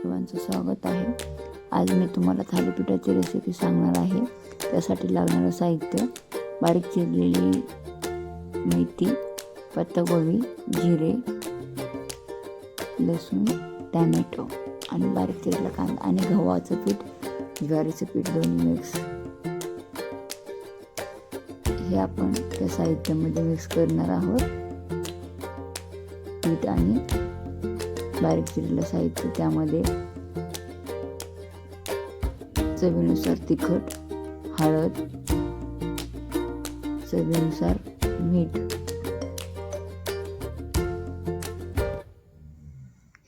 सर्वांचं स्वागत आहे। आज मी तुम्हाला थालीपीठाची रेसिपी सांगणार आहे। त्यासाठी लागणारं साहित्य: बारीक चिरलेली मेथी, पत्ताकोबी, जिरे, लसूण, टोमॅटो आणि बारीक चिरलेला कांदा आणि गव्हाचं पीठ, ज्वारीचं पीठ दोन्ही मिक्स। हे आपण त्या साहित्यामध्ये मिक्स करणार आहोत। पीठ आणि बारीक चिरलेलं साहित्य, त्यामध्ये चवीनुसार तिखट, हळद, चवीनुसार मीठ,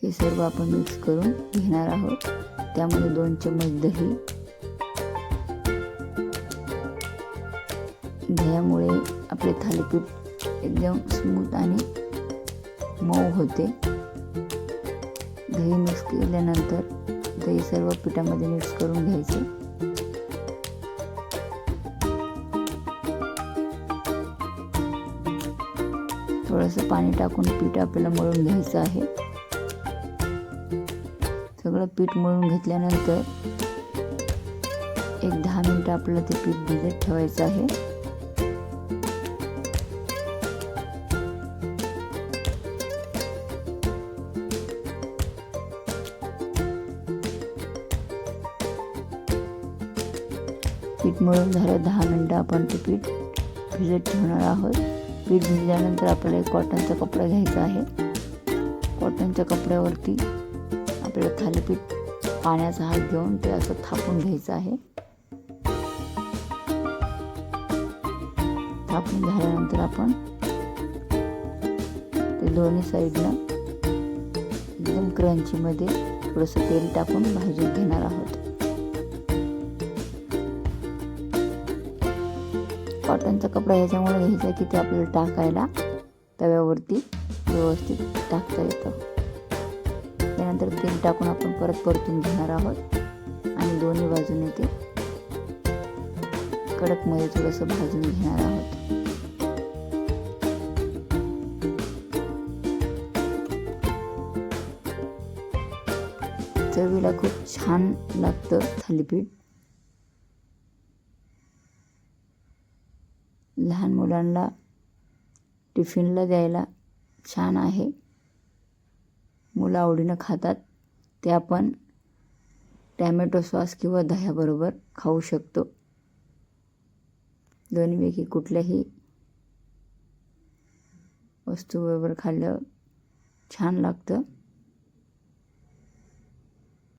हे सर्व आपण मिक्स करून घेणार आहोत। त्यामध्ये 2 चमच दही, दह्यामुळे आपले थालीपीठ एकदम स्मूथ आणि मऊ होते। दही मिक्स केल्यानंतर दही सर्व पिठामध्ये मिक्स करून घ्यायचे। थोडंसं पाणी टाकून पीठ आपल्याला मळून घ्यायचं आहे। सगळं पीठ मळून घेतल्यानंतर एक 10 मिनिटं आपल्याला ते पीठ भिजत ठेवायचं आहे। पीठ मळून झालं 10 मिनिटं आपण ते पीठ भिजत ठेवणार आहोत। पीठ भिजल्यानंतर आपल्याला एक कॉटनचा कपडा घ्यायचा आहे। कॉटनच्या कपड्यावरती आपल्याला थालीपीठ पाण्याचा हात घेऊन ते असं थापून घ्यायचं आहे। थापून झाल्यानंतर आपण ते दोन्ही साईडला एकदम क्रंचीमध्ये थोडंसं तेल टाकून भाजून घेणार आहोत। कॉटनचा कपडा याच्यामुळे घ्यायचा की ते आपल्याला टाकायला तव्यावरती व्यवस्थित टाकता येतं। त्यानंतर तेल टाकून आपण परत परतून घेणार आहोत आणि दोन्ही बाजूने ते कडकमध्ये थोडंसं भाजून घेणार आहोत। चवीला खूप छान लागतं थालीपीठ। लहान मुलांना टिफिनला द्यायला छान आहे। मुलं आवडीनं खातात। ते आपण टॅमॅटो सॉस किंवा दह्याबरोबर खाऊ शकतो। दोन्हीपैकी कुठल्याही वस्तूबरोबर खाल्लं छान लागतं।